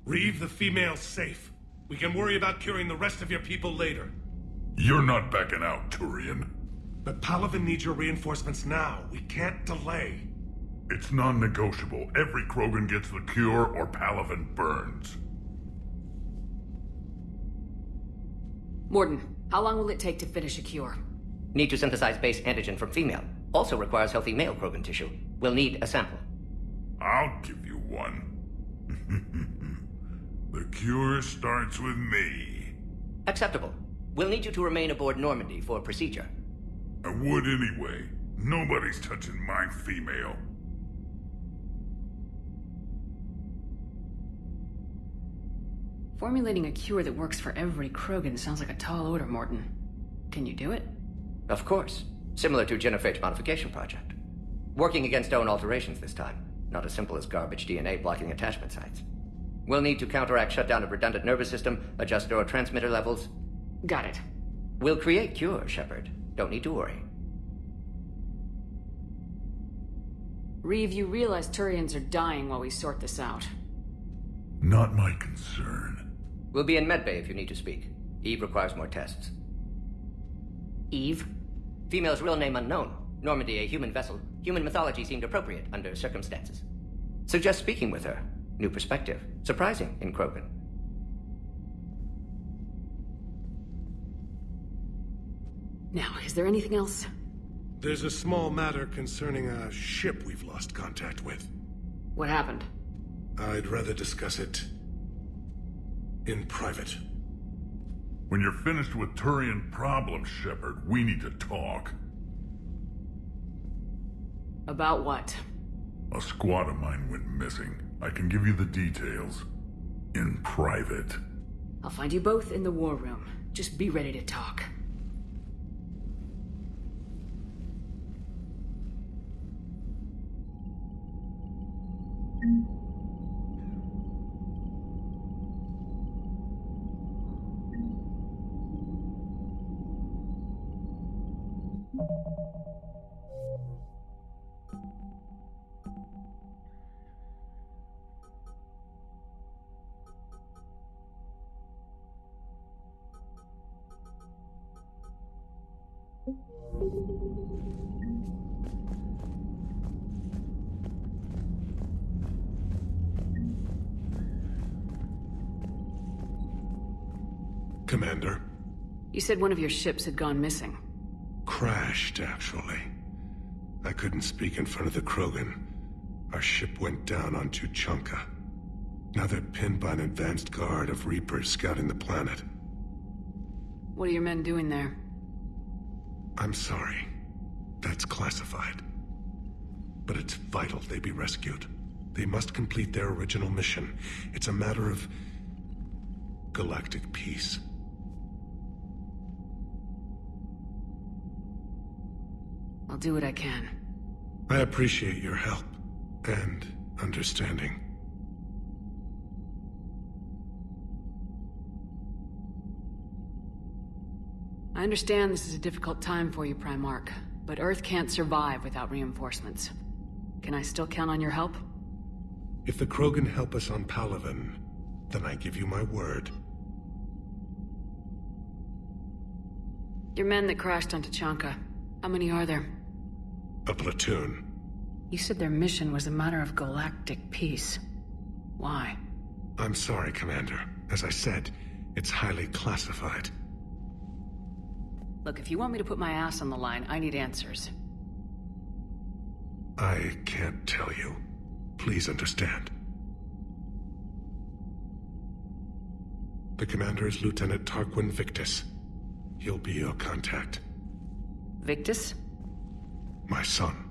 Reeve the female's safe. We can worry about curing the rest of your people later. You're not backing out, Turian. But Palaven needs your reinforcements now. We can't delay. It's non-negotiable. Every Krogan gets the cure, or Palaven burns. Morden, how long will it take to finish a cure? Need to synthesize base antigen from female. Also requires healthy male Krogan tissue. We'll need a sample. I'll give you one. The cure starts with me. Acceptable. We'll need you to remain aboard Normandy for procedure. I would anyway. Nobody's touching my female. Formulating a cure that works for every Krogan sounds like a tall order, Morden. Can you do it? Of course. Similar to Genophage modification project. Working against own alterations this time. Not as simple as garbage DNA blocking attachment sites. We'll need to counteract shutdown of redundant nervous system, adjust neurotransmitter levels. Got it. We'll create cure, Shepard. Don't need to worry. Reeve, you realize Turians are dying while we sort this out. Not my concern. We'll be in medbay if you need to speak. Eve requires more tests. Eve? Female's real name unknown. Normandy a human vessel. Human mythology seemed appropriate under circumstances. Suggest speaking with her. New perspective. Surprising in Krogan. Now, is there anything else? There's a small matter concerning a ship we've lost contact with. What happened? I'd rather discuss it in private. When you're finished with Turian problems, Shepard, we need to talk. About what? A squad of mine went missing. I can give you the details. In private. I'll find you both in the war room. Just be ready to talk. Commander. You said one of your ships had gone missing. Crashed, actually. I couldn't speak in front of the Krogan. Our ship went down on Tuchanka. Now they're pinned by an advanced guard of Reapers scouting the planet. What are your men doing there? I'm sorry. That's classified. But it's vital they be rescued. They must complete their original mission. It's a matter of galactic peace. I'll do what I can. I appreciate your help and understanding. I understand this is a difficult time for you, Primarch, but Earth can't survive without reinforcements. Can I still count on your help? If the Krogan help us on Palaven, then I give you my word. Your men that crashed on Tuchanka, how many are there? A platoon. You said their mission was a matter of galactic peace. Why? I'm sorry, Commander. As I said, it's highly classified. Look, if you want me to put my ass on the line, I need answers. I can't tell you. Please understand. The commander is Lieutenant Tarquin Victus. He'll be your contact. Victus? My son.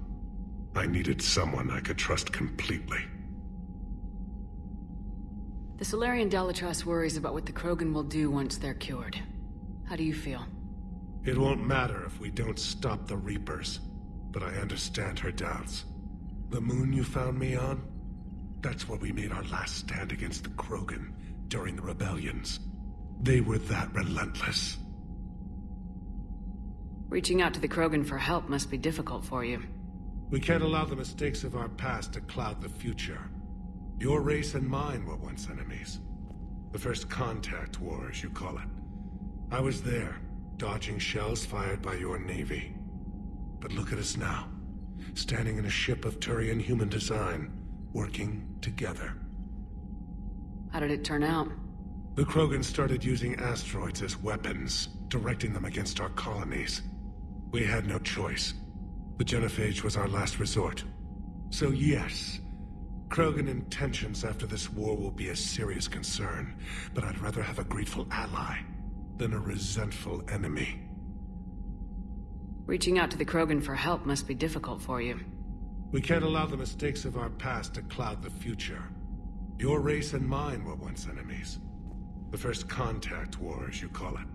I needed someone I could trust completely. The Solarian Dalatrass worries about what the Krogan will do once they're cured. How do you feel? It won't matter if we don't stop the Reapers, but I understand her doubts. The moon you found me on? That's where we made our last stand against the Krogan during the rebellions. They were that relentless. Reaching out to the Krogan for help must be difficult for you. We can't allow the mistakes of our past to cloud the future. Your race and mine were once enemies. The first contact war, as you call it. I was there, dodging shells fired by your navy. But look at us now, standing in a ship of Turian human design, working together. How did it turn out? The Krogan started using asteroids as weapons, directing them against our colonies. We had no choice. The genophage was our last resort. So yes, Krogan intentions after this war will be a serious concern, but I'd rather have a grateful ally than a resentful enemy. Reaching out to the Krogan for help must be difficult for you. We can't allow the mistakes of our past to cloud the future. Your race and mine were once enemies. The first contact war, as you call it.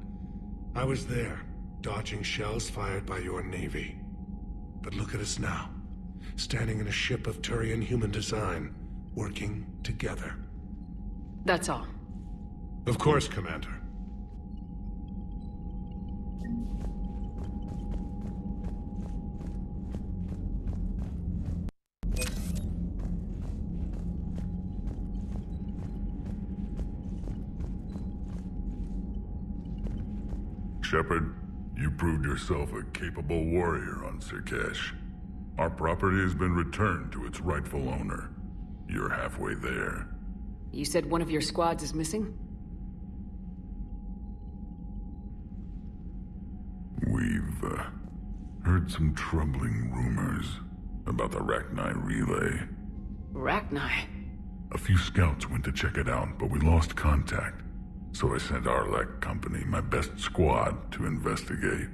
I was there, dodging shells fired by your navy. But look at us now, standing in a ship of Turian human design, working together. That's all. Of course, Commander. Shepard, you proved yourself a capable warrior on Cerkesh. Our property has been returned to its rightful owner. You're halfway there. You said one of your squads is missing? We've heard some troubling rumors about the Rachni relay. Rachni? A few scouts went to check it out, but we lost contact. So I sent Arlek Company, my best squad, to investigate.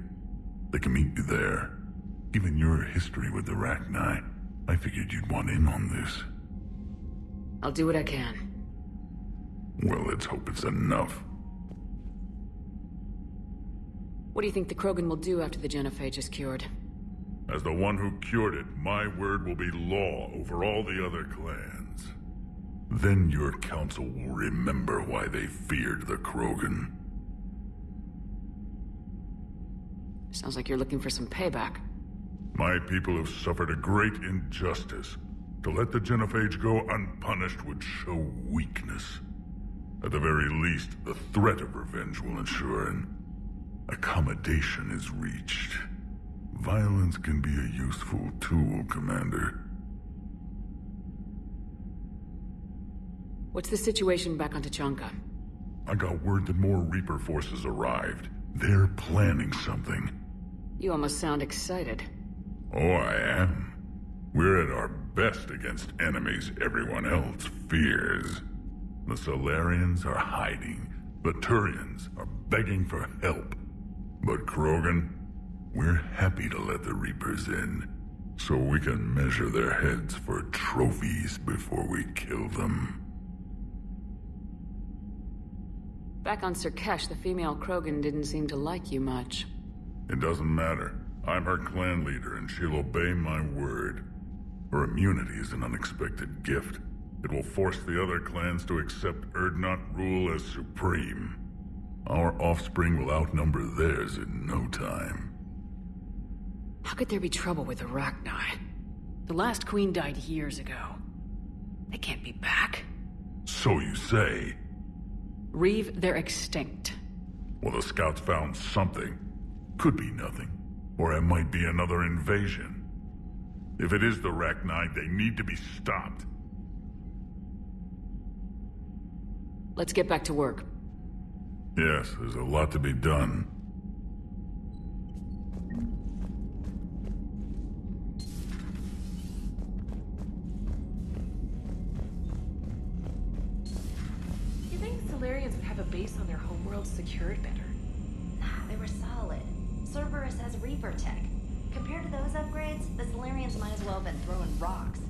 They can meet you there. Given your history with the Rachni, I figured you'd want in on this. I'll do what I can. Well, let's hope it's enough. What do you think the Krogan will do after the genophage is cured? As the one who cured it, my word will be law over all the other clans. Then your council will remember why they feared the Krogan. Sounds like you're looking for some payback. My people have suffered a great injustice. To let the genophage go unpunished would show weakness. At the very least, the threat of revenge will ensure an accommodation is reached. Violence can be a useful tool, Commander. What's the situation back on Tuchanka? I got word that more Reaper forces arrived. They're planning something. You almost sound excited. Oh, I am. We're at our best against enemies everyone else fears. The Solarians are hiding. The Turians are begging for help. But Krogan, we're happy to let the Reapers in, so we can measure their heads for trophies before we kill them. Back on Cerkesh, the female Krogan didn't seem to like you much. It doesn't matter. I'm her clan leader, and she'll obey my word. Her immunity is an unexpected gift. It will force the other clans to accept Urdnot rule as supreme. Our offspring will outnumber theirs in no time. How could there be trouble with the Rachni? The last queen died years ago. They can't be back. So you say. Reeve, they're extinct. Well, the scouts found something. Could be nothing. Or it might be another invasion. If it is the Rachni, they need to be stopped. Let's get back to work. Yes, there's a lot to be done. You think Solarians would have a base on their homeworld secured better? Nah, they were solid. Cerberus has Reaper tech. Compared to those upgrades, the Solarians might as well have been throwing rocks.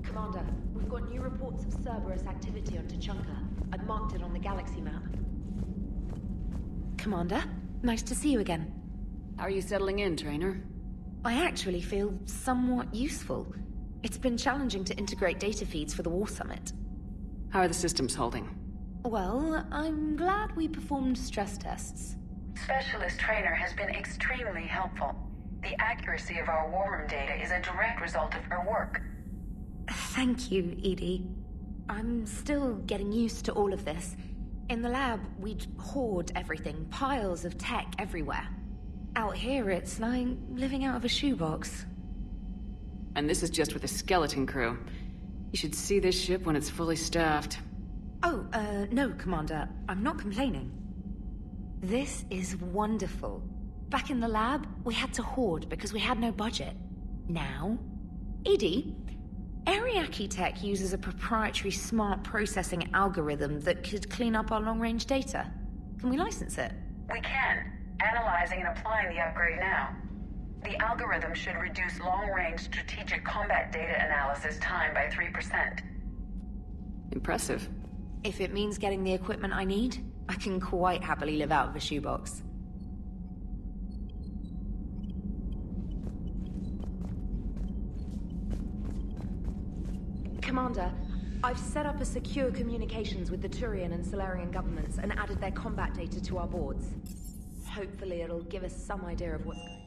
Commander, we've got new reports of Cerberus activity on Tuchanka. I've marked it on the galaxy map. Commander, nice to see you again. How are you settling in, Trainer? I actually feel somewhat useful. It's been challenging to integrate data feeds for the War Summit. How are the systems holding? Well, I'm glad we performed stress tests. Specialist Trainer has been extremely helpful. The accuracy of our war room data is a direct result of her work. Thank you, Edie. I'm still getting used to all of this. In the lab, we'd hoard everything, piles of tech everywhere. Out here, it's like living out of a shoebox. And this is just with a skeleton crew. You should see this ship when it's fully staffed. Oh, no, Commander. I'm not complaining. This is wonderful. Back in the lab, we had to hoard because we had no budget. Now, Edie, Ariake Tech uses a proprietary smart processing algorithm that could clean up our long-range data. Can we license it? We can. Analyzing and applying the upgrade now. The algorithm should reduce long-range strategic combat data analysis time by 3%. Impressive. If it means getting the equipment I need, I can quite happily live out of a shoebox. Commander, I've set up a secure communications with the Turian and Solarian governments and added their combat data to our boards. Hopefully it'll give us some idea of what's going on.